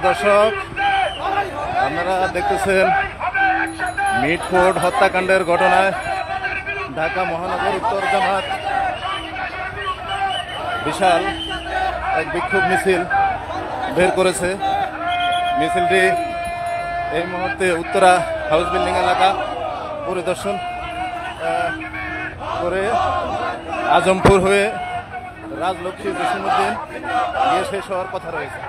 দর্শক, আপনারা দেখতেছেন মিটফোর্ড হত্যাকাণ্ডের ঘটনায় ঢাকা মহানগর উত্তর জামাত বিশাল এক বিক্ষোভ মিছিল বের করেছে। মিছিলটি এই মুহূর্তে উত্তরা হাউস বিল্ডিং এলাকা পরিদর্শন করে আজমপুর হয়ে রাজলক্ষ্মী জসিমউদ্দিন গিয়ে শেষ হওয়ার কথা রয়েছে।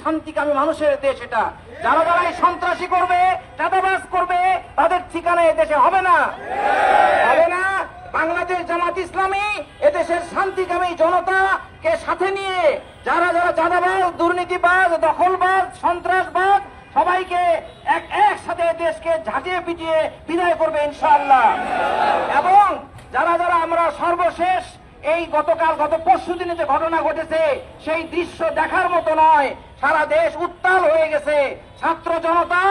শান্তিকামী মানুষের দেশ এটা। যারা যারা এই সন্ত্রাসী করবে, চাঁদাবাজ করবে, তাদের ঠিকানা এদেশে হবে না, হবে না। বাংলাদেশ জামাত ইসলামী এদেশের শান্তিকামী জনতাকে সাথে নিয়ে যারা যারা চাঁদাবাজ, দুর্নীতিবাজ, দখলবাজ, সন্ত্রাসবাদ সবাইকে একসাথে দেশকে ঝাঁটিয়ে পিটিয়ে বিদায় করবে ইনশাআল্লাহ। এবং যারা যারা আমরা সর্বশেষ এই গত পরশু দিনে যে ঘটনা ঘটেছে সেই দৃশ্য দেখার মতো নয়। সারা দেশ উত্তাল হয়ে গেছে। ছাত্র জনতা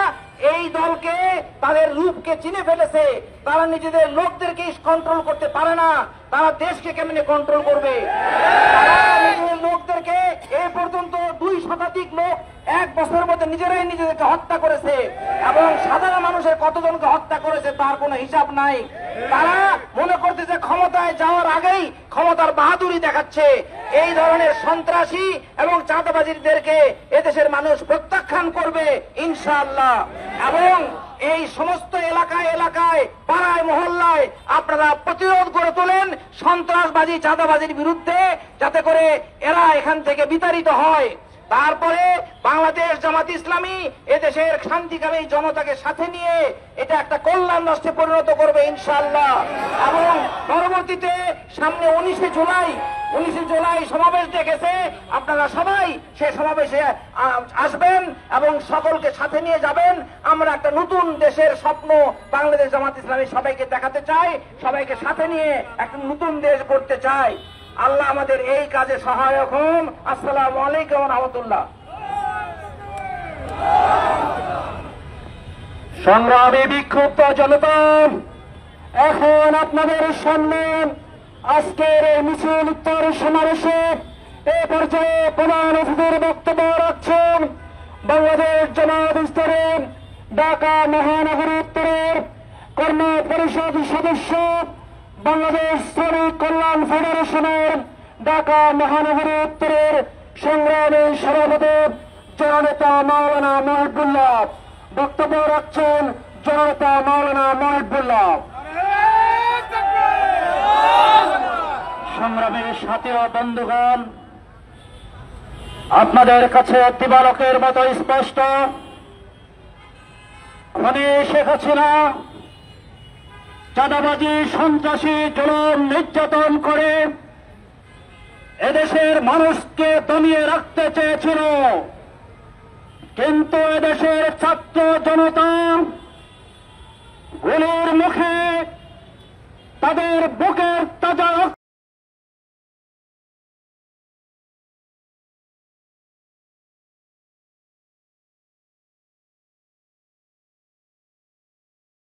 এই দলকে, তাদের রূপকে চিনে ফেলেছে। তারা নিজেদের লোকদেরকে কন্ট্রোল করতে পারে না, তারা দেশকে কেমনে কন্ট্রোল করবে? তারা নিজেদের লোকদেরকে এই পর্যন্ত 2 শতাধিক লোক 1 বছরের মধ্যে নিজেরাই নিজেদেরকে হত্যা করেছে এবং সাধারণ মানুষের কতজনকে হত্যা করেছে তার কোনো হিসাব নাই। তারা মনে করতেছে ক্ষমতায় যাওয়ার আগেই ক্ষমতার বাহাদুরি দেখাচ্ছে। এই ধরনের সন্ত্রাসী এবং চাঁদাবাজিদেরকে এদেশের মানুষ প্রত্যাখ্যান করবে ইনশাআল্লাহ। এবং এই সমস্ত এলাকায় এলাকায়, পাড়ায় মহল্লায় আপনারা প্রতিরোধ করে তোলেন সন্ত্রাসবাদী চাঁদাবাজির বিরুদ্ধে, যাতে করে এরা এখান থেকে বিতাড়িত হয়। তারপরে বাংলাদেশ জামাত ইসলামী এদেশের শান্তিকামী জনতাকে সাথে নিয়ে এটা একটা কল্যাণ রাষ্ট্রে পরিণত করবে ইনশাআল্লাহ। এবং পরবর্তীতে সামনে 19শে জুলাই সমাবেশ ডেকেছে, আপনারা সবাই সে সমাবেশে আসবেন এবং সকলকে সাথে নিয়ে যাবেন। আমরা একটা নতুন দেশের স্বপ্ন বাংলাদেশ জামাত ইসলামী সবাইকে দেখাতে চাই, সবাইকে সাথে নিয়ে একটা নতুন দেশ করতে চাই। আল্লাহ আমাদের এই কাজে সহায়ক হন। আসসালামু আলাইকুম ওয়া রাহমাতুল্লাহ। সংগ্রামী বিক্ষুব্ধ জনতা, এখন আপনাদের সামনে আজকের এই মিছিল উত্তর সমাবেশে এ পর্যায়ে প্রধান অতিথির বক্তব্য রাখছেন বাংলাদেশ জামাত ইসলামী ঢাকা মহানগর উত্তরের কর্ম পরিষদ সদস্য, বাংলাদেশ শ্রমিক কল্যাণ ফেডারেশনের ঢাকা মহানগর উত্তরের সংগ্রামী সভাপতি জননেতা মাওলানা মহিবুল্লাহ। বক্তব্য রাখছেন জননেতা মাওলানা মহিবুল্লাহ। সংগ্রামের সাথে বন্ধুগণ, আপনাদের কাছে দিবালোকের মতো স্পষ্ট, খনি শেখ হাসিনা চাঁদাবাজি, সন্ত্রাসী, জুলুম, নির্যাতন করে এদেশের মানুষকে দমিয়ে রাখতে চেয়েছিল, কিন্তু এদেশের ছাত্র জনতা গুলির মুখে তাদের বুকের